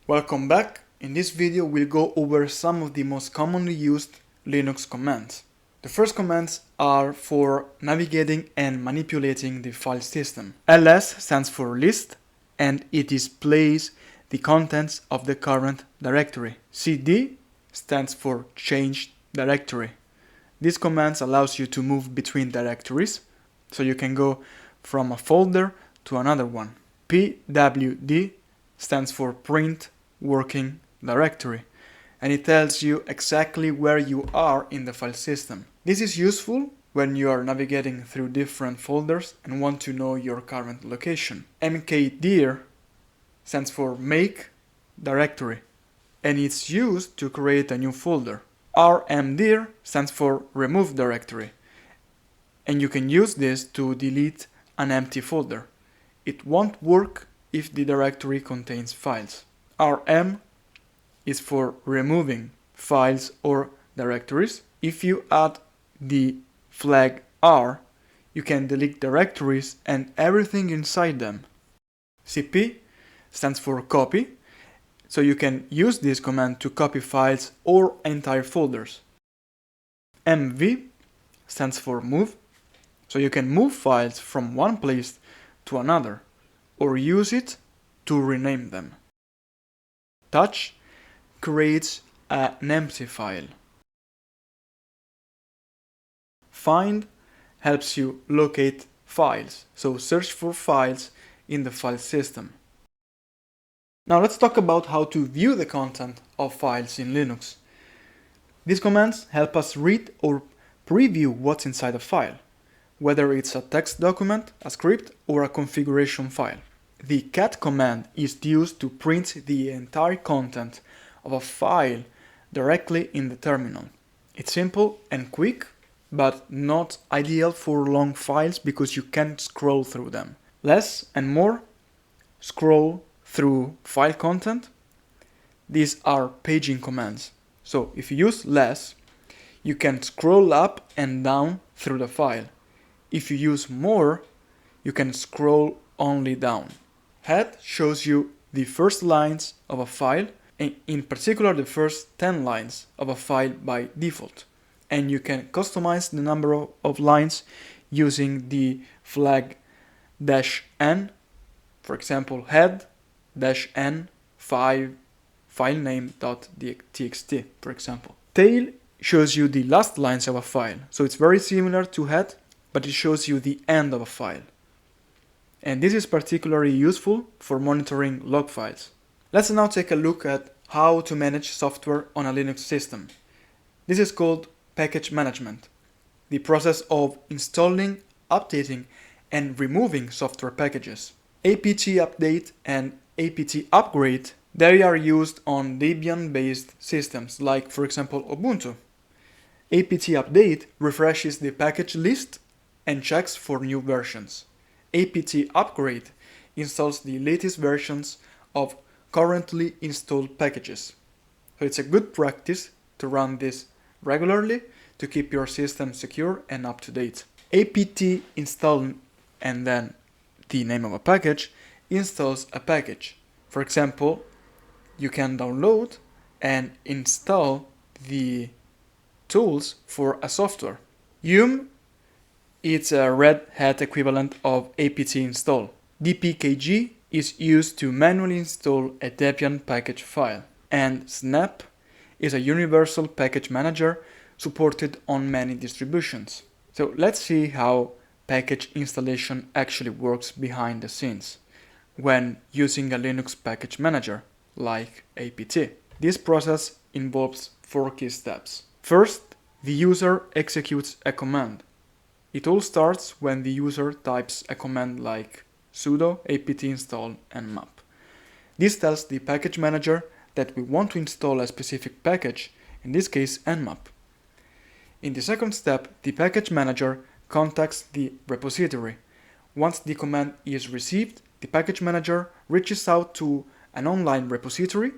Welcome back. In this video we'll go over some of the most commonly used Linux commands. The first commands are for navigating and manipulating the file system. ls stands for list and it displays the contents of the current directory. cd stands for change directory. This command allows you to move between directories, so you can go from a folder to another one. pwd stands for print working directory, and it tells you exactly where you are in the file system. This is useful when you are navigating through different folders and want to know your current location. mkdir stands for make directory, and it's used to create a new folder. rmdir stands for remove directory, and you can use this to delete an empty folder. It won't work if the directory contains files. rm is for removing files or directories. If you add the flag r, you can delete directories and everything inside them. cp stands for copy, so you can use this command to copy files or entire folders. mv stands for move, so you can move files from one place to another or use it to rename them. Touch creates an empty file. Find helps you locate files, so search for files in the file system. Now let's talk about how to view the content of files in Linux. These commands help us read or preview what's inside a file, whether it's a text document, a script, or a configuration file. The cat command is used to print the entire content of a file directly in the terminal. It's simple and quick, but not ideal for long files because you can't scroll through them. Less and more scroll through file content. These are paging commands. So if you use less, you can scroll up and down through the file. If you use more, you can scroll only down. Head shows you the first lines of a file, and in particular the first 10 lines of a file by default. And you can customize the number of lines using the flag -n, for example head-n 5 filename.txt, for example. Tail shows you the last lines of a file, so it's very similar to head, but it shows you the end of a file. And this is particularly useful for monitoring log files. Let's now take a look at how to manage software on a Linux system. This is called package management, the process of installing, updating, and removing software packages. apt update and apt upgrade, they are used on Debian-based systems like, for example, Ubuntu. apt update refreshes the package list and checks for new versions. apt upgrade installs the latest versions of currently installed packages. So it's a good practice to run this regularly to keep your system secure and up to date. apt install and then the name of a package installs a package. For example, you can download and install the tools for a software. yum, it's a Red Hat equivalent of apt install. dpkg is used to manually install a Debian package file. And snap is a universal package manager supported on many distributions. So let's see how package installation actually works behind the scenes when using a Linux package manager like apt. This process involves 4 key steps. First, the user executes a command. It all starts when the user types a command like sudo apt install nmap. This tells the package manager that we want to install a specific package, in this case nmap. In the second step, the package manager contacts the repository. Once the command is received, the package manager reaches out to an online repository,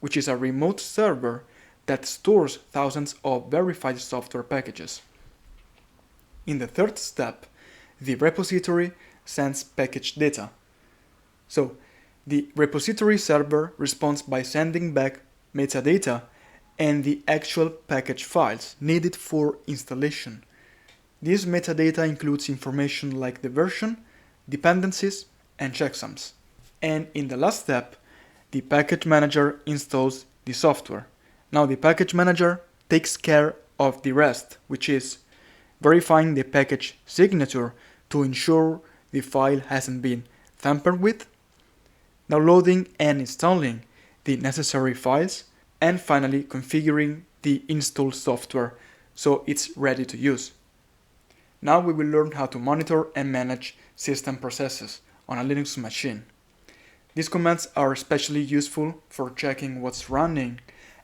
which is a remote server that stores thousands of verified software packages. In the third step, the repository sends package data. So The repository server responds by sending back metadata and the actual package files needed for installation. This metadata includes information like the version, dependencies, and checksums. And in the last step, the package manager installs the software. Now the package manager takes care of the rest, which is verifying the package signature to ensure the file hasn't been tampered with, downloading and installing the necessary files, and finally configuring the installed software so it's ready to use. Now we will learn how to monitor and manage system processes on a Linux machine. These commands are especially useful for checking what's running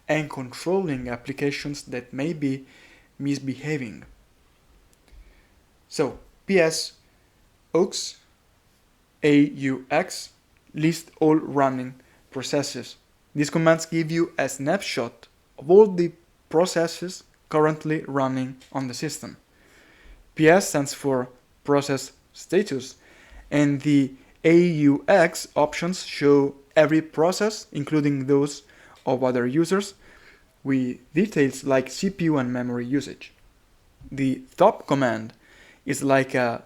and controlling applications that may be misbehaving. So, ps aux list all running processes. These commands give you a snapshot of all the processes currently running on the system. PS stands for process status, and the AUX options show every process, including those of other users, with details like CPU and memory usage. The top command is like a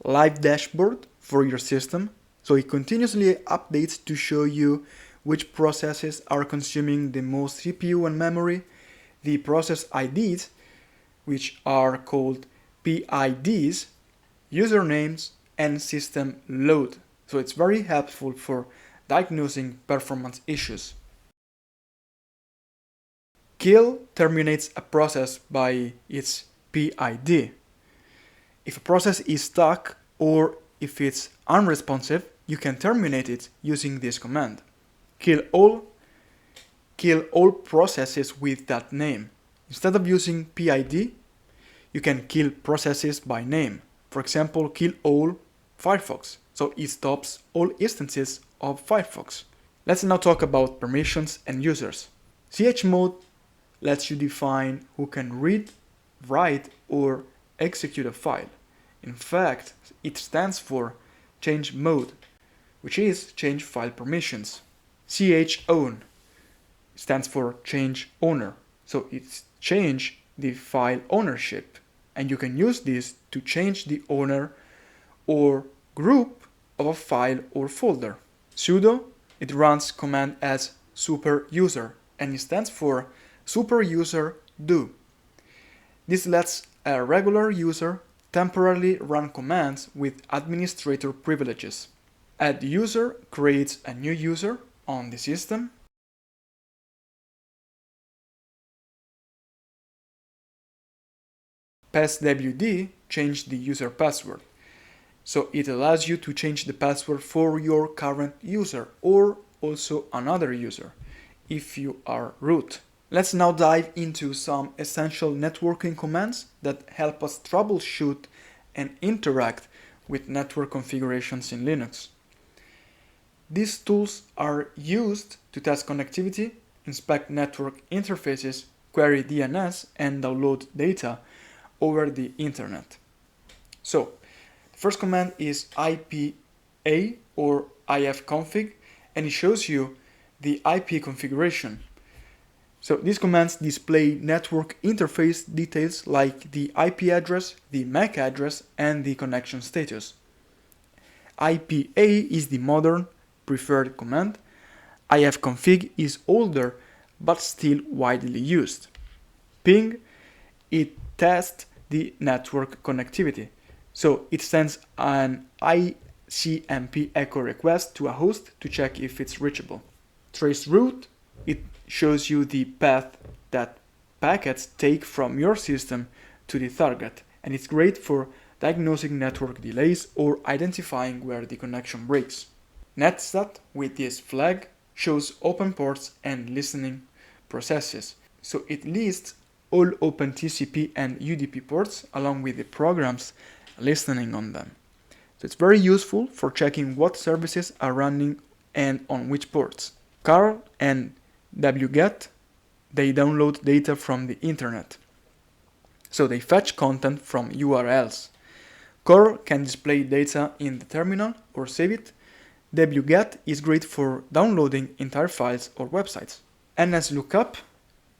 live dashboard for your system, so it continuously updates to show you which processes are consuming the most CPU and memory, the process IDs, which are called PIDs, usernames, and system load. So it's very helpful for diagnosing performance issues. Kill terminates a process by its PID. If a process is stuck or if it's unresponsive, you can terminate it using this command. Kill all processes with that name. Instead of using PID, you can kill processes by name. For example, kill all Firefox, so it stops all instances of Firefox. Let's now talk about permissions and users. chmod lets you define who can read, write, or execute a file. In fact, it stands for change mode, which is change file permissions. chown stands for change owner, so it's change the file ownership, and you can use this to change the owner or group of a file or folder. Sudo, it runs command as super user, and it stands for super user do. This lets a regular user temporarily run commands with administrator privileges. Add user creates a new user on the system. passwd change the user password. So it allows you to change the password for your current user or also another user if you are root. Let's now dive into some essential networking commands that help us troubleshoot and interact with network configurations in Linux. These tools are used to test connectivity, inspect network interfaces, query DNS, and download data over the internet. So, the first command is IPA or ifconfig, and it shows you the IP configuration. So these commands display network interface details like the IP address, the MAC address, and the connection status. IPA is the modern preferred command. ifconfig is older but still widely used. Ping, it tests the network connectivity. So it sends an ICMP echo request to a host to check if it's reachable. Traceroute, it shows you the path that packets take from your system to the target, and it's great for diagnosing network delays or identifying where the connection breaks. Netstat, with this flag, shows open ports and listening processes. So it lists all OpenTCP and UDP ports along with the programs listening on them. So it's very useful for checking what services are running and on which ports. curl and wget, they download data from the internet. So they fetch content from URLs. curl can display data in the terminal or save it. wget is great for downloading entire files or websites. NSLOOKUP,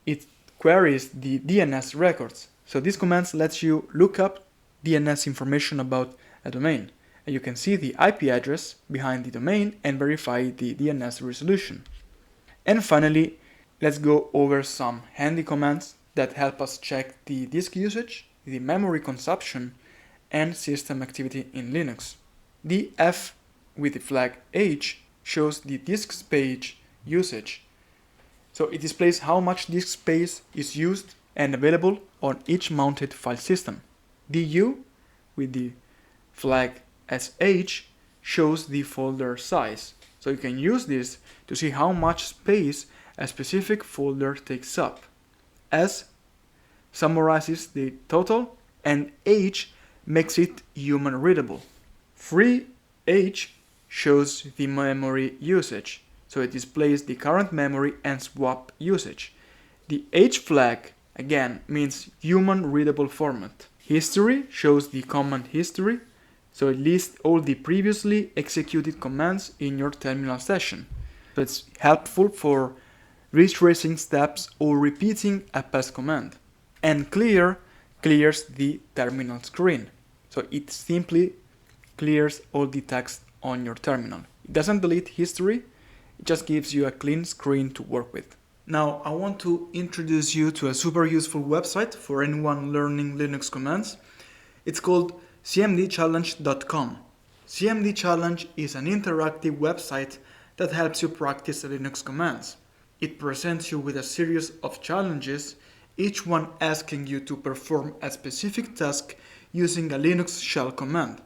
it queries the DNS records. So this command lets you look up DNS information about a domain. And you can see the IP address behind the domain and verify the DNS resolution. And finally, let's go over some handy commands that help us check the disk usage, the memory consumption, and system activity in Linux. The F with the flag H shows the disk space usage. So it displays how much disk space is used and available on each mounted file system. The U with the flag SH shows the folder size. So you can use this to see how much space a specific folder takes up. S summarizes the total, and H makes it human readable. Free H shows the memory usage, so it displays the current memory and swap usage. The H flag again means human readable format. History shows the command history, so it lists all the previously executed commands in your terminal session. So it's helpful for retracing steps or repeating a past command. And clear clears the terminal screen. So it simply clears all the text on your terminal. It doesn't delete history, it just gives you a clean screen to work with. Now I want to introduce you to a super useful website for anyone learning Linux commands. It's called cmdchallenge.com. CMD Challenge is an interactive website that helps you practice Linux commands. It presents you with a series of challenges, each one asking you to perform a specific task using a Linux shell command.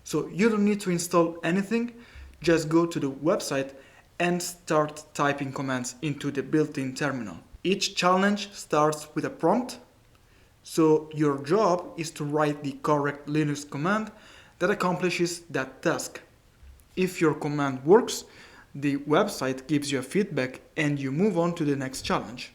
So you don't need to install anything, just go to the website and start typing commands into the built-in terminal. Each challenge starts with a prompt, so your job is to write the correct Linux command that accomplishes that task. If your command works, the website gives you a feedback and you move on to the next challenge.